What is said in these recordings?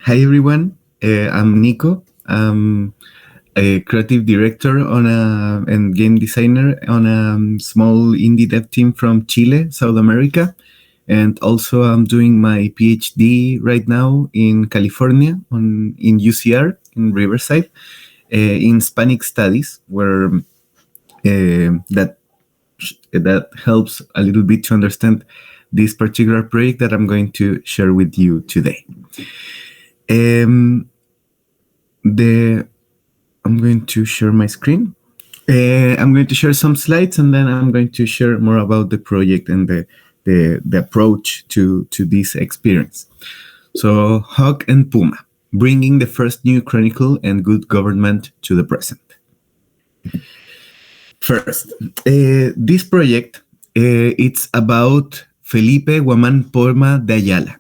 Hi everyone, I'm Nico. I'm a creative director and game designer on a small indie dev team from Chile, South America. And also I'm doing my PhD right now in California in UCR in Riverside in Hispanic Studies, where that helps a little bit to understand this particular project that I'm going to share with you today. I'm going to share my screen. I'm going to share some slides, and then I'm going to share more about the project and the approach to this experience. So, Hawk and Puma, bringing the first new Chronicle and good government to the present. First, this project, it's about Felipe Guamán Poma de Ayala.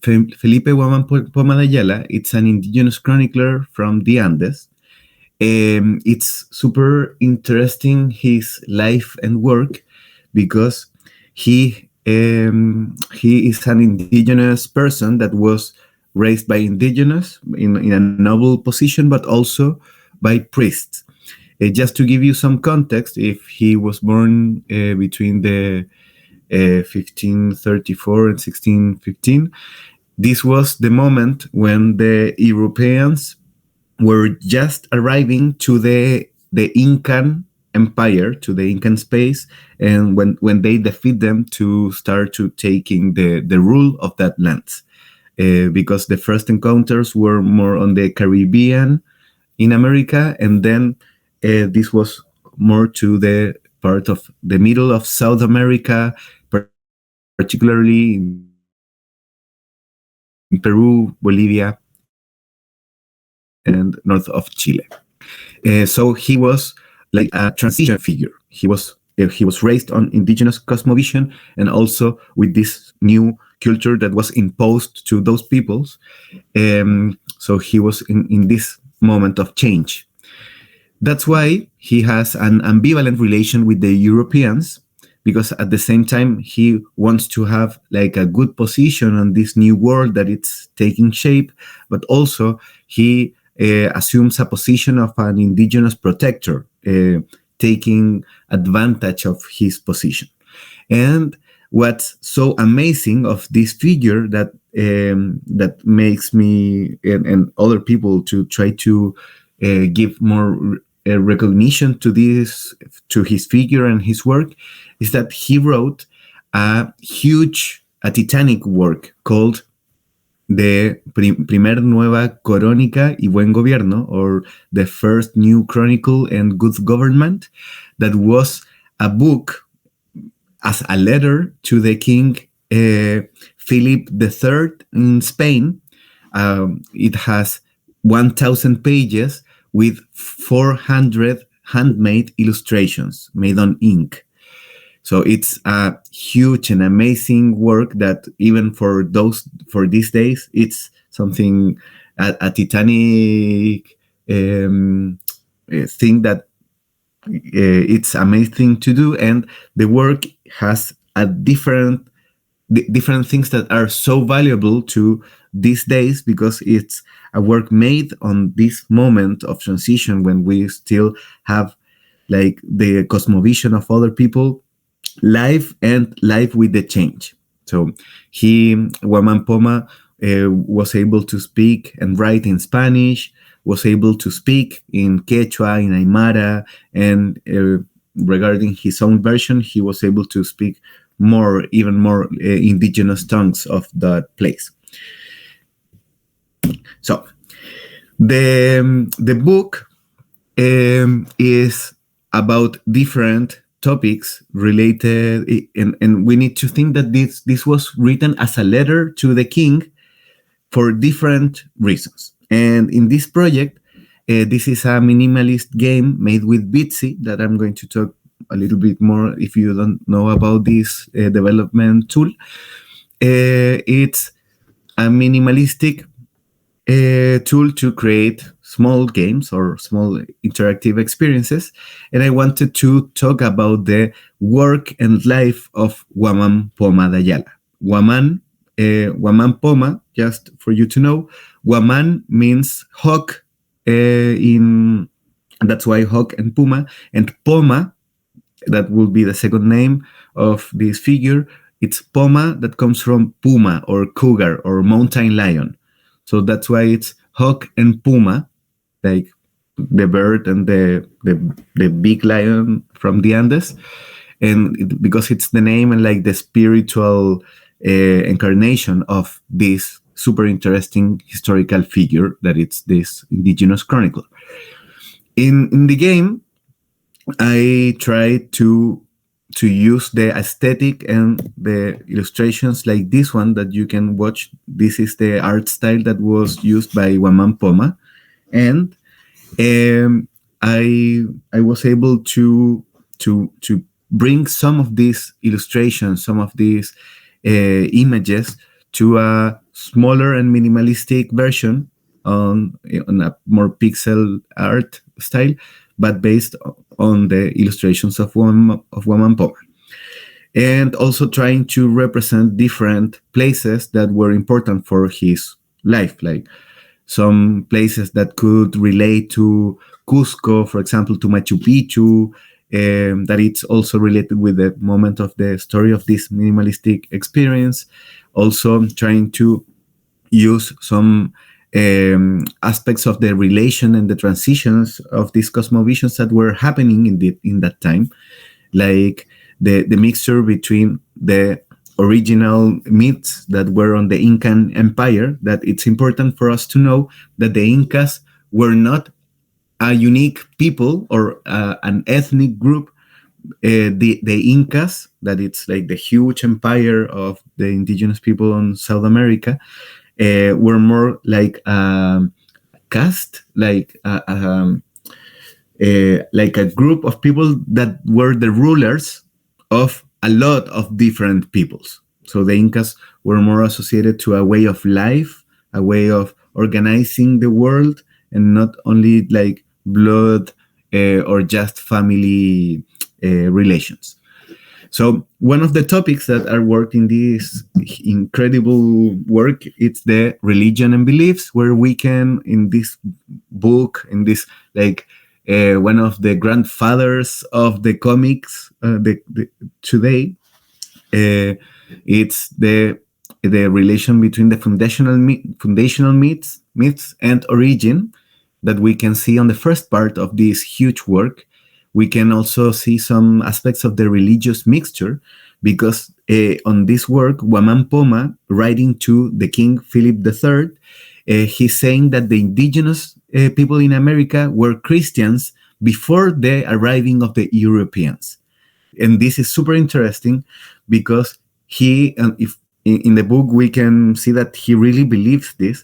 Felipe Guamán Poma de Ayala, it's an indigenous chronicler from the Andes. It's super interesting, his life and work, because he is an indigenous person that was raised by indigenous in a noble position, but also by priests. Just to give you some context, if he was born between the 1534 and 1615, this was the moment when the Europeans were just arriving to the Incan Empire, to the Incan space, and when they defeat them to start to taking the rule of that land, because the first encounters were more on the Caribbean in America, and then this was more to the part of the middle of South America, particularly in Peru, Bolivia, and north of Chile. So he was like a transition figure. He was raised on indigenous cosmovision, and also with this new culture that was imposed to those peoples. So he was in this moment of change. That's why he has an ambivalent relation with the Europeans, because at the same time he wants to have like a good position on this new world that it's taking shape, but also he assumes a position of an indigenous protector, taking advantage of his position. And what's so amazing of this figure that makes me and other people to try to give more recognition to his figure and his work, is that he wrote a titanic work called the Primer Nueva Crónica y Buen Gobierno, or the first new chronicle and good government, that was a book as a letter to the king Philip III in Spain. It has 1,000 pages with 400 handmade illustrations made on ink. So it's a huge and amazing work that even for these days, it's something, a titanic thing that it's amazing to do. And the work has a different things that are so valuable to these days, because it's a work made on this moment of transition when we still have like the cosmovision of other people live with the change. So Guamán Poma was able to speak and write in Spanish, was able to speak in Quechua, in Aymara, and regarding his own version, he was able to speak even more indigenous tongues of that place. So the book is about different topics related, and we need to think that this was written as a letter to the king for different reasons. And in this project, this is a minimalist game made with Bitsy that I'm going to talk a little bit more if you don't know about this development tool. It's a minimalistic tool to create small games or small interactive experiences. And I wanted to talk about the work and life of Guamán Poma de Ayala. Guamán Waman Poma, just for you to know, Waman means hawk in, and that's why hawk and Puma, and Poma, that will be the second name of this figure. It's Poma, that comes from Puma or cougar or mountain lion. So that's why it's hawk and Puma, like the bird and the big lion from the Andes. And because it's the name and like the spiritual incarnation of this super interesting historical figure that it's this indigenous chronicler. In the game, I try to use the aesthetic and the illustrations like this one that you can watch. This is the art style that was used by Waman Poma, and I was able to bring some of these illustrations, some of these images to a smaller and minimalistic version on a more pixel art style, but based on the illustrations of Waman Poma. And also trying to represent different places that were important for his life, like some places that could relate to Cusco, for example, to Machu Picchu, that it's also related with the moment of the story of this minimalistic experience. Also trying to use some aspects of the relation and the transitions of these cosmovisions that were happening in that time, like the mixture between the original myths that were on the Incan Empire, that it's important for us to know that the Incas were not a unique people or an ethnic group. The Incas, that it's like the huge empire of the indigenous people on South America, were more like caste, like a group of people that were the rulers of a lot of different peoples. So the Incas were more associated to a way of life, a way of organizing the world, and not only like blood or just family relations. So one of the topics that are worked in this incredible work, it's the religion and beliefs, where we can, in this book, in this like one of the grandfathers of the comics today, it's the relation between the foundational myths and origin that we can see on the first part of this huge work. We can also see some aspects of the religious mixture, because on this work, Waman Poma, writing to the King Philip III, he's saying that the indigenous people in America were Christians before the arriving of the Europeans. And this is super interesting because if in the book we can see that he really believes this,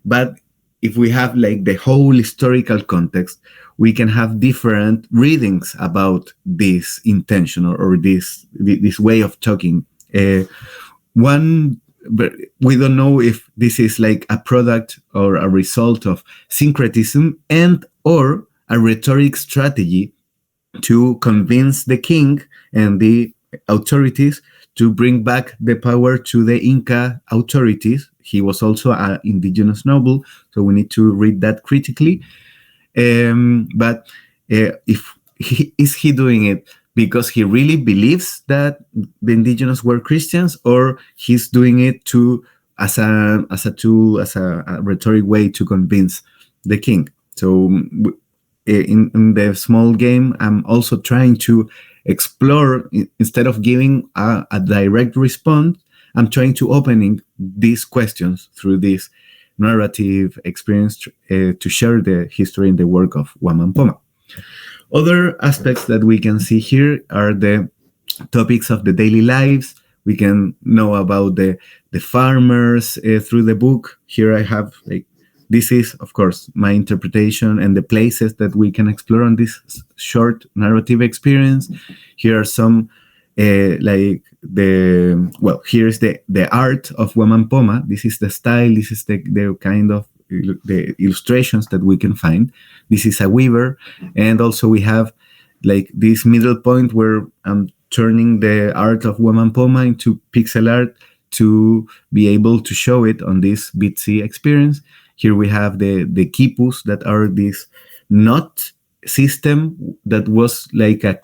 but if we have like the whole historical context, we can have different readings about this intention or this way of talking. But we don't know if this is like a product or a result of syncretism and or a rhetoric strategy to convince the king and the authorities to bring back the power to the Inca authorities. He was also an indigenous noble, so we need to read that critically. But is he doing it because he really believes that the indigenous were Christians, or he's doing it as a tool, as a rhetoric way to convince the king? So in the small game, I'm also trying to explore, instead of giving a direct response, I'm trying to opening these questions through this narrative experience to share the history and the work of Waman Poma. Other aspects that we can see here are the topics of the daily lives. We can know about the farmers through the book. Here I have this is, of course, my interpretation and the places that we can explore on this short narrative experience. Here are some here's the art of Waman Poma. This is the style. This is the kind of the illustrations that we can find. This is a weaver, and also we have like this middle point where I'm turning the art of Waman Poma into pixel art to be able to show it on this Bitsy experience. Here we have the quipus that are this not system that was like an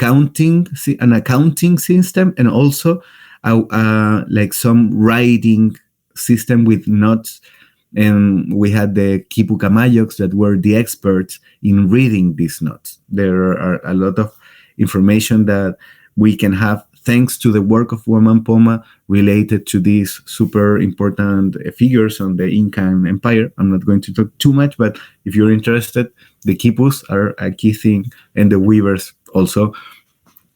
accounting system, and also like some writing system with notes. And we had the Kipukamayos that were the experts in reading these notes. There are a lot of information that we can have thanks to the work of Woman Poma related to these super important figures on the Incan Empire. I'm not going to talk too much, but if you're interested, the quipus are a key thing, and the weavers also,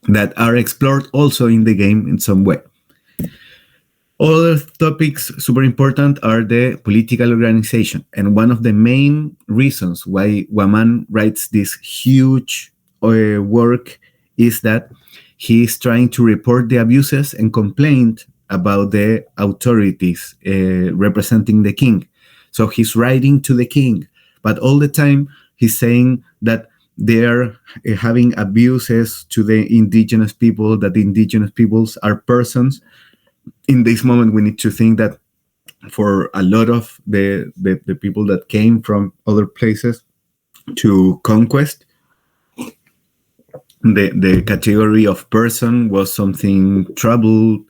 that are explored also in the game in some way. Other topics super important are the political organization. And one of the main reasons why Waman writes this huge work is that he is trying to report the abuses and complaint about the authorities representing the king. So he's writing to the king, but all the time he's saying that they are having abuses to the indigenous people, that the indigenous peoples are persons. In this moment, we need to think that for a lot of the people that came from other places to conquest, the category of person was something troubled,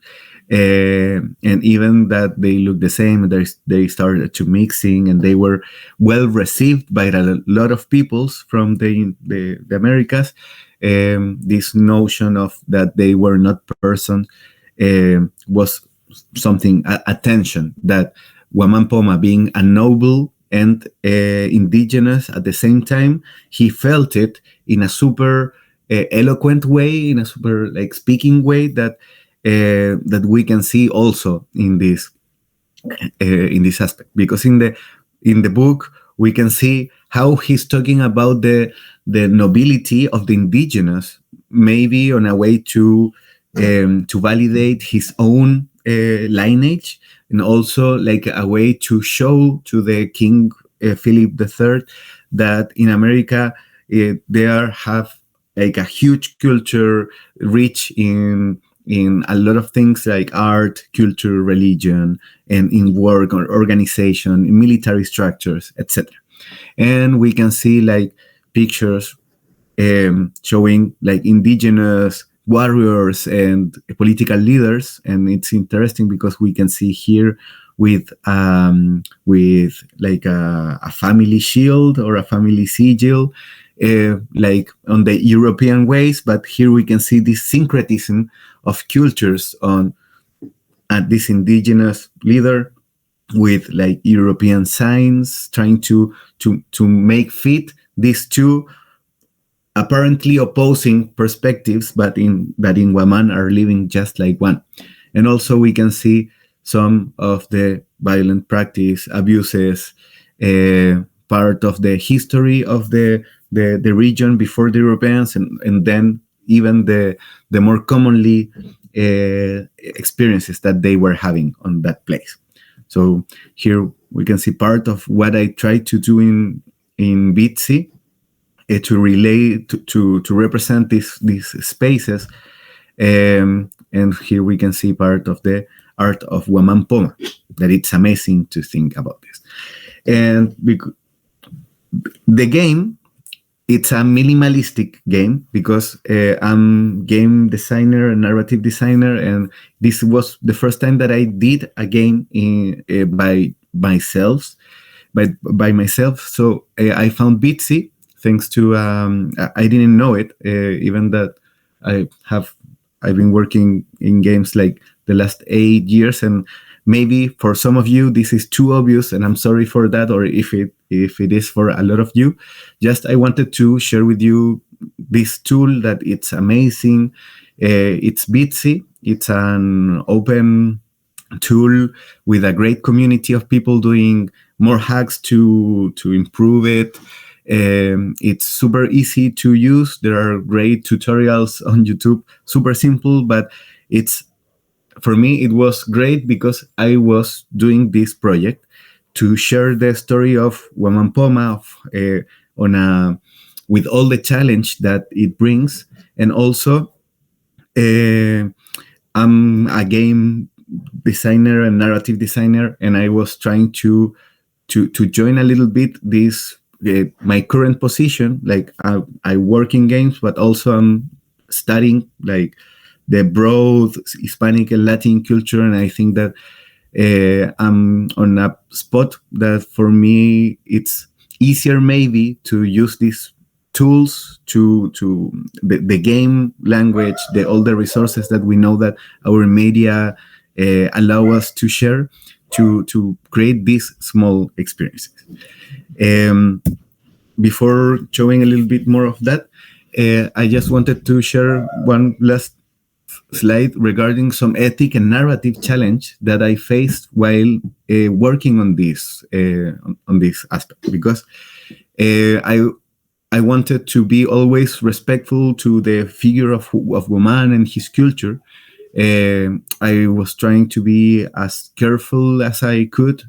and even that they look the same, they started to mixing, and they were well received by a lot of peoples from the Americas. This notion of that they were not persons was something, attention, that Waman Poma, being a noble and indigenous at the same time, he felt it in a super eloquent way, in a super like speaking way that we can see also in this aspect, because in the book we can see how he's talking about the nobility of the indigenous, maybe on a way to validate his own lineage, and also like a way to show to the King Philip III that in America they have like a huge culture, rich in a lot of things like art, culture, religion, and in work or organization, in military structures, etc. And we can see like pictures showing like indigenous warriors and political leaders, and it's interesting because we can see here with like a family shield or a family sigil, like on the European ways, but here we can see this syncretism of cultures at this indigenous leader with like European signs, trying to make fit these two apparently opposing perspectives, but in Waman are living just like one. And also we can see some of the violent practice, abuses, part of the history of the region before the Europeans, and then even the more commonly experiences that they were having on that place. So here we can see part of what I tried to do in Bitsy, to relate to represent these spaces, and here we can see part of the art of Waman Poma, that it's amazing to think about this. And the game, it's a minimalistic game because I'm game designer and narrative designer, and this was the first time that I did a game by myself. So I found Bitsy thanks to I didn't know it, even that I've been working in games like the last 8 years, and maybe for some of you this is too obvious, and I'm sorry for that, or if it is for a lot of you. Just I wanted to share with you this tool that it's amazing. It's Bitsy. It's an open tool with a great community of people doing more hacks to improve it. It's super easy to use. There are great tutorials on YouTube, super simple, but for me it was great because I was doing this project to share the story of Waman Poma with all the challenge that it brings. And also I'm a game designer and narrative designer, and I was trying to join a little bit this my current position. Like I work in games, but also I'm studying like the broad Hispanic and Latin culture, and I think that I'm on a spot that for me it's easier maybe to use these tools to the game language, all the resources that we know that our media allow us to share to create these small experiences. Before showing a little bit more of that, I just wanted to share one last slide regarding some ethic and narrative challenge that I faced while working on this aspect, because I wanted to be always respectful to the figure of woman and his culture. I was trying to be as careful as I could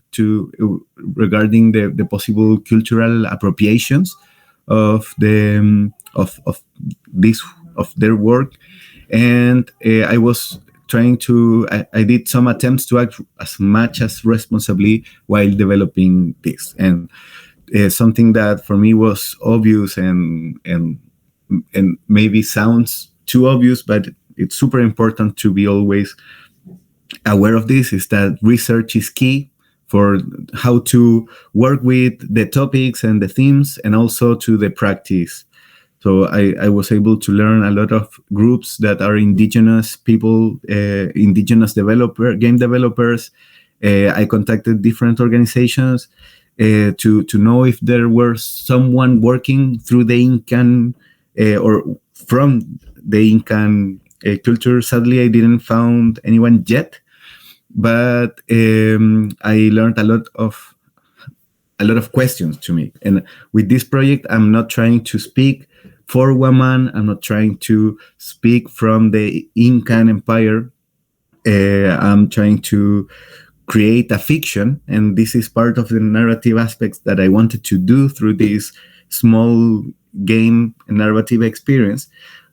regarding the possible cultural appropriations of their work, and I was trying to. I did some attempts to act as much as responsibly while developing this, and something that for me was obvious and maybe sounds too obvious, but it's super important to be always aware of this, is that research is key for how to work with the topics and the themes, and also to the practice. So I was able to learn a lot of groups that are indigenous people, indigenous game developers. I contacted different organizations to know if there were someone working through the Incan or from the Incan culture. Sadly, I didn't found anyone yet, but I learned a lot of questions to me. And with this project, I'm not trying to speak for women. I'm not trying to speak from the Incan Empire. I'm trying to create a fiction, and this is part of the narrative aspects that I wanted to do through this small game narrative experience,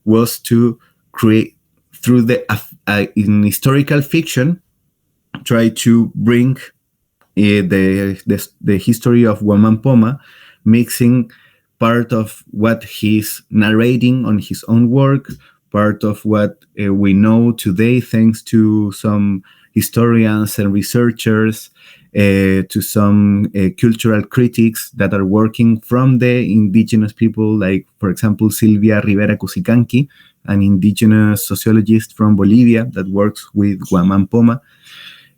was to create through in historical fiction, try to bring the history of Guaman Poma, mixing part of what he's narrating on his own work, part of what we know today thanks to some historians and researchers, to some cultural critics that are working from the indigenous people, like, for example, Silvia Rivera Cusicanqui, an indigenous sociologist from Bolivia that works with Guaman Poma,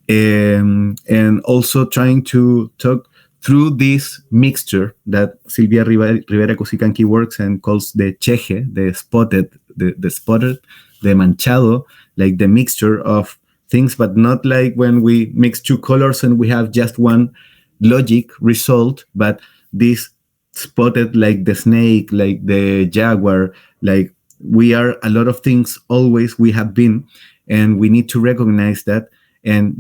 and also trying to talk through this mixture that Silvia Rivera Cusicanqui works and calls the cheje, the spotted, the manchado, like the mixture of things, but not like when we mix two colors and we have just one logic result, but this spotted, like the snake, like the jaguar, like we are a lot of things always, we have been, and we need to recognize that. And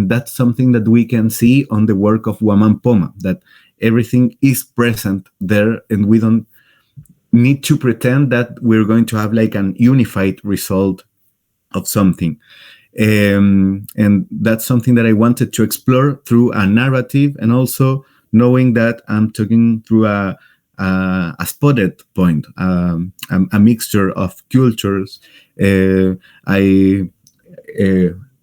that's something that we can see on the work of Guaman Poma, that everything is present there, and we don't need to pretend that we're going to have like an unified result of something. And that's something that I wanted to explore through a narrative, and also knowing that I'm talking through a spotted point, a mixture of cultures.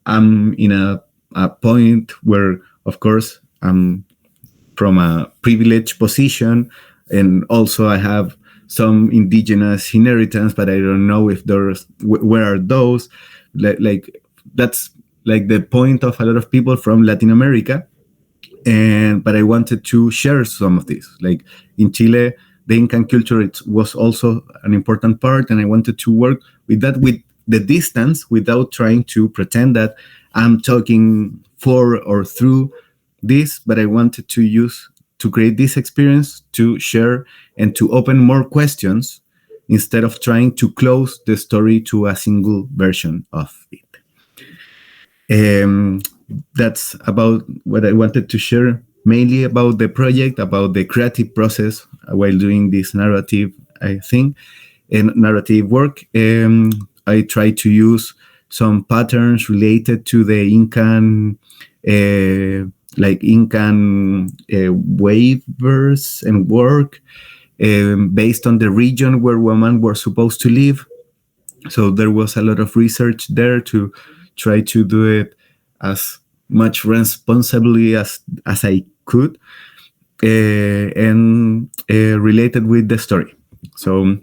I'm in a point where, of course, I'm from a privileged position, and also I have some indigenous inheritance, but I don't know if where are those. Like that's like the point of a lot of people from Latin America, but I wanted to share some of this. Like in Chile, the Incan culture, it was also an important part, and I wanted to work with that, with the distance, without trying to pretend that I'm talking for or through this, but I wanted to create this experience, to share and to open more questions, instead of trying to close the story to a single version of it. That's about what I wanted to share, mainly about the project, about the creative process while doing this narrative, I think, and narrative work. I try to use some patterns related to the Incan, Incan waivers and work, based on the region where women were supposed to live. So there was a lot of research there to try to do it as much responsibly as I could, and related with the story. So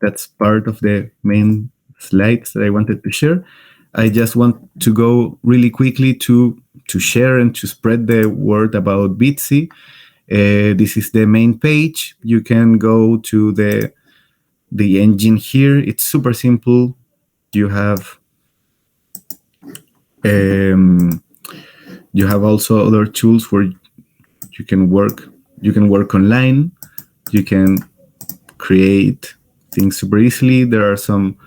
that's part of the main slides that I wanted to share. I just want to go really quickly to share and to spread the word about Bitsy. This is the main page. You can go to the engine here. It's super simple. You have also other tools where you can work. You can work online. You can create things super easily. There are some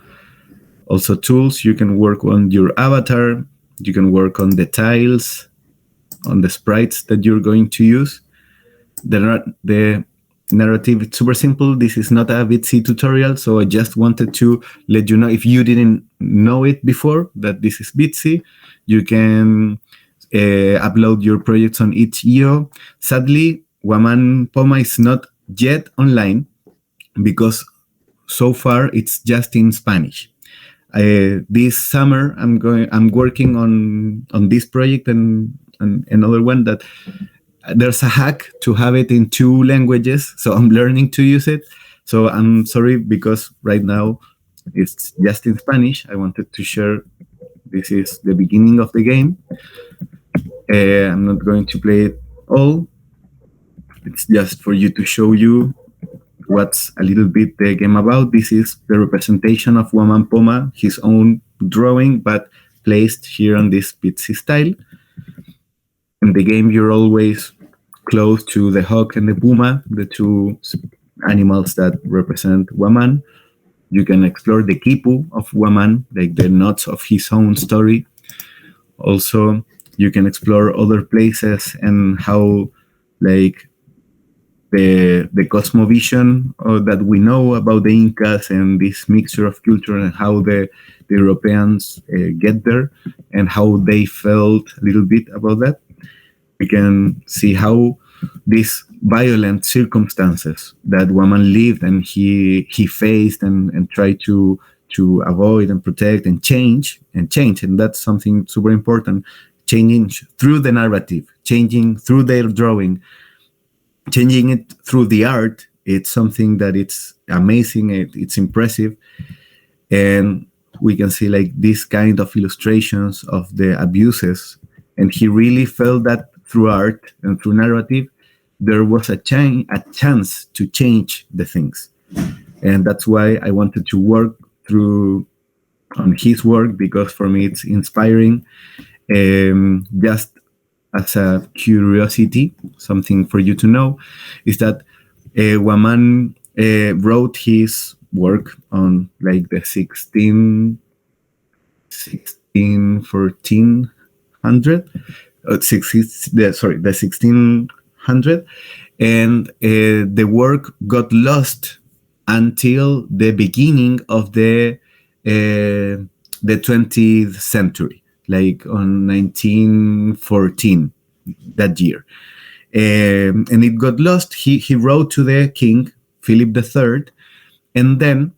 also tools. You can work on your avatar. You can work on the tiles, on the sprites that you're going to use. The narrative, it's super simple. This is not a Bitsy tutorial, so I just wanted to let you know, if you didn't know it before, that this is Bitsy. You can upload your projects on itch.io. Sadly, Woman Poma is not yet online because so far it's just in Spanish. This summer I'm working on this project and another one that there's a hack to have it in 2 languages, so I'm learning to use it. So I'm sorry because right now it's just in Spanish. I wanted to share. This is the beginning of the game. I'm not going to play it all. It's just for you to show you what's a little bit the game about. This is the representation of Woman Poma, his own drawing, but placed here on this Bitsy style. In the game, you're always close to the hawk and the puma, the 2 animals that represent Woman. You can explore the kipu of Woman, like the knots of his own story. Also, you can explore other places and how, like, the cosmovision that we know about the Incas and this mixture of culture and how the Europeans get there and how they felt a little bit about that. We can see how these violent circumstances that Woman lived and he faced and tried to avoid and protect and change. And that's something super important. Changing through the narrative, changing through their drawing, changing it through the art. It's something that it's amazing. It's impressive. And we can see like this kind of illustrations of the abuses. And he really felt that through art and through narrative, there was a chance to change the things. And that's why I wanted to work on his work, because for me it's inspiring. Just as a curiosity, something for you to know, is that Woman wrote his work on like the 1600, and the work got lost until the beginning of the 20th century, like on 1914, that year. And it got lost. He wrote to the king, Philip III, and then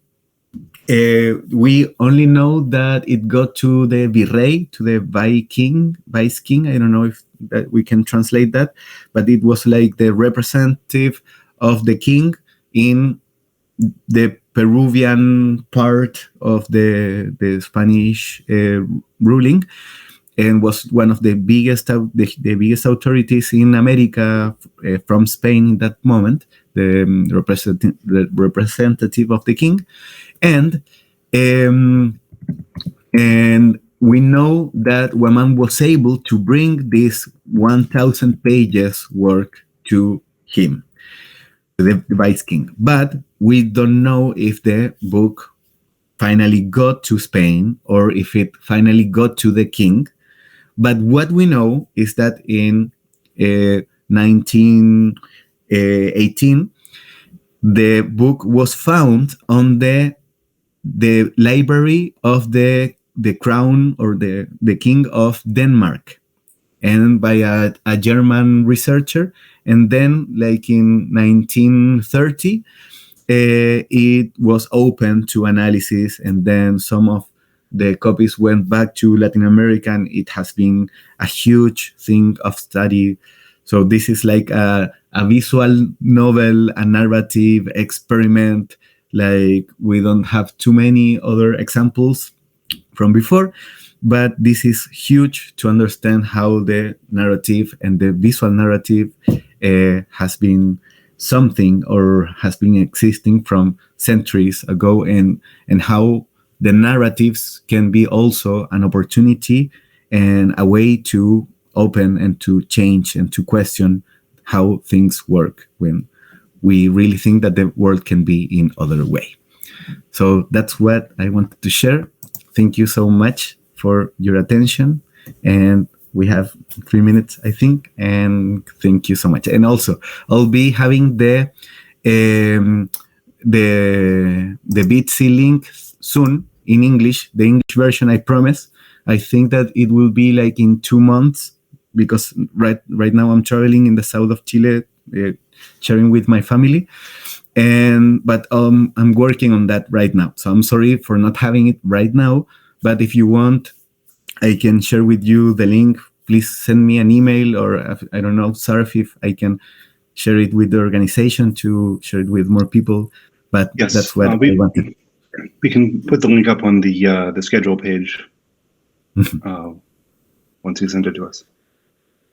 we only know that it got to the Virrey, to the vice king. I don't know if that we can translate that, but it was like the representative of the king in the Peruvian part of the Spanish ruling, and was one of the biggest authorities in America from Spain in that moment, the representative of the king. And we know that Woman was able to bring this 1,000 pages work to him, the vice king. But we don't know if the book finally got to Spain or if it finally got to the king. But what we know is that in 1918, the book was found on the library of the the crown or the king of Denmark, and by a German researcher. And then, like in 1930, it was open to analysis, and then some of the copies went back to Latin America, and it has been a huge thing of study. So this is like a visual novel, a narrative experiment. Like, we don't have too many other examples from before, but this is huge to understand how the narrative and the visual narrative has been something, or has been existing from centuries ago, and how the narratives can be also an opportunity and a way to open and to change and to question how things work when we really think that the world can be in other way. So that's what I wanted to share. Thank you so much for your attention, and we have 3 minutes, I think, and thank you so much. And also, I'll be having the Bitsy link soon in English, the English version, I promise. I think that it will be like in 2 months, because right now I'm traveling in the south of Chile, sharing with my family. But I'm working on that right now. So I'm sorry for not having it right now, but if you want, I can share with you the link. Please send me an email, or I don't know, Sarah, if I can share it with the organization to share it with more people. But yes, that's what I wanted. We can put the link up on the schedule page once you send it to us.